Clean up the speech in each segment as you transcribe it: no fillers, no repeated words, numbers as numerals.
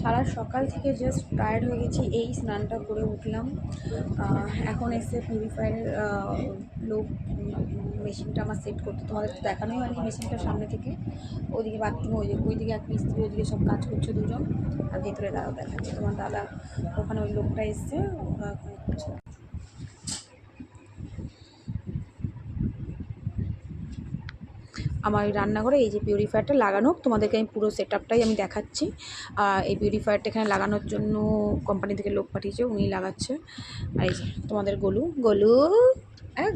সারা সকাল থেকে just tired হয়ে গেছি, এই স্নানটা করে উঠলাম। এখন এসে পিউরিফায়ারের লোক মেশিনটা আমার সেট করতে, তোমাদের তো দেখানোই হয়নি মেশিনটা সামনে থেকে। ওইদিকে বাথরুম, ওইদিকে এক মিস্ত্রি, ওইদিকে সব কাজ করছে দুজন, আর ভেতরে দাদা দেখাচ্ছে তোমার দাদা, ওখানে ওই লোকটা এসছে করছে। আমার ওই রান্নাঘরে এই যে পিউরিফায়ারটা লাগানো, তোমাদেরকে আমি পুরো সেট আপটাই আমি দেখাচ্ছি। এই পিউরিফায়ারটা এখানে লাগানোর জন্য কোম্পানি থেকে লোক পাঠিয়েছে, উনি লাগাচ্ছে। আর এই যে তোমাদের গলু গলু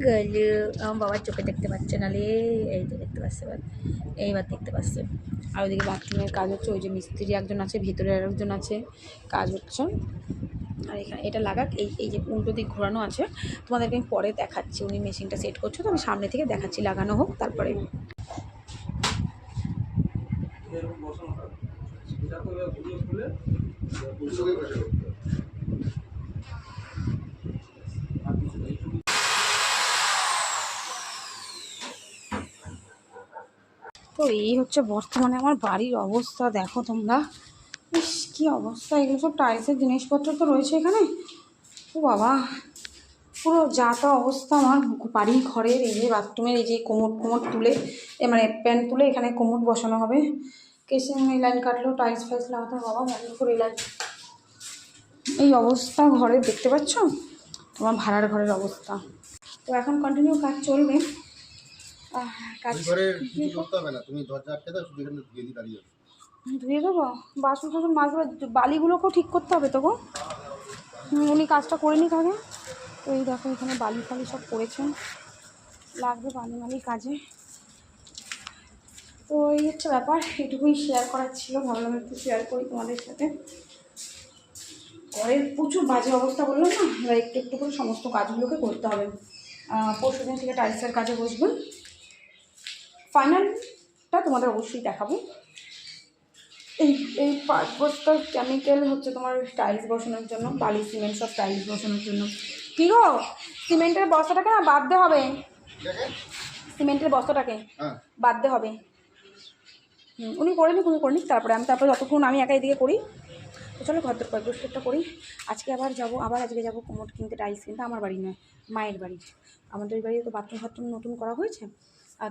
গলু আমার বাবার চোখে দেখতে পাচ্ছে, নালে এই যে দেখতে পাচ্ছে, এইবার দেখতে পাচ্ছে। আর ওইদিকে বাথরুমের কাজ হচ্ছে, ওই যে মিস্ত্রি একজন আছে, ভিতরে আরেকজন আছে, কাজ হচ্ছে। আর এখানে এটা লাগাক, এই যে উল্টো দিক ঘোরানো আছে, তোমাদেরকে আমি পরে দেখাচ্ছি। উনি মেশিনটা সেট করছে, তো আমি সামনে থেকে দেখাচ্ছি, লাগানো হোক তারপরে। তো এই হচ্ছে বর্তমানে আমার বাড়ির অবস্থা, দেখো তোমরা। ইস কী অবস্থা, এগুলো সব টাইলসের জিনিসপত্র তো রয়েছে এখানে। ও বাবা, পুরো যা তা অবস্থা আমার বাড়ি ঘরের। এই যে বাথরুমের এই যে কোমোট তুলে, মানে প্যান তুলে এখানে কোমোট বসানো হবে। কেসিং এই লাইন কাটলো, টাইলস ফাইলস লাগাতে হবে, বাবা ভালো করে লাইন। এই অবস্থা ঘরে, দেখতে পাচ্ছ তোমার ভাড়ার ঘরের অবস্থা। তো এখন কন্টিনিউ কাজ চলবে। কাজ করতে হবে না, তুমি দরজা আটকে দাও, শুধু এখানে ধুয়ে দিয়ে দাঁড়িয়ে ধুয়ে দেবো। বাসন টাসন মাজবে, বালিগুলোকেও ঠিক করতে হবে তো গো। উনি কাজটা করে নিক আগে। তো এই দেখো এখানে বালি ফালি সব পড়েছেন, লাগবে বালি মালি কাজে। তো এই হচ্ছে ব্যাপার, এটুকুই শেয়ার করার ছিল, ভাবলাম একটু শেয়ার করি তোমাদের সাথে। ঘরের প্রচুর বাজে অবস্থা, বললাম না, এবার একটু একটু করে সমস্ত কাজগুলোকে করতে হবে। পরশু দিন থেকে টাইলসের কাজে বসবেন, ফাইনালটা তোমাদের অবশ্যই দেখাবো। এই 5 বস্তার কেমিক্যাল হচ্ছে তোমার টাইলস বসানোর জন্য, বালি সিমেন্ট সব টাইলস বসানোর জন্য। কী গো, সিমেন্টের বস্তাটাকে না বাদ দিতে হবে, সিমেন্টের বস্তাটাকে বাদ দিতে হবে। উনি করে নিক তারপরে তারপরে যতক্ষণ আমি একা এদিকে করি। তো চলো ঘর দরকার পরিষ্কারটা করি। আজকে আজকে যাবো কোমোট কিনতে, টাইলস কিনতে। আমার বাড়ি নয়, মায়ের বাড়ি। আমাদের ওই বাড়িতে তো বাথরুম নতুন করা হয়েছে,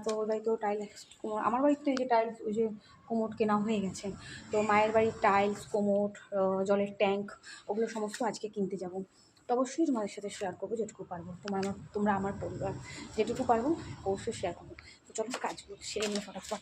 তো ওই বাড়িতেও টাইলস, আমার বাড়িতে এই যে টাইলস, ওই যে কোমোট কেনা হয়ে গেছে। তো মায়ের বাড়ির টাইলস, কোমোট, জলের ট্যাঙ্ক, ওগুলো সমস্ত আজকে কিনতে যাব। তো অবশ্যই তোমাদের সাথে শেয়ার করবো যেটুকু পারবো, তোমরা আমার পরিবার, যেটুকু পারবো অবশ্যই শেয়ার করবো। তো চলো কাজগুলো সেরে নিয়ে ফটাফট।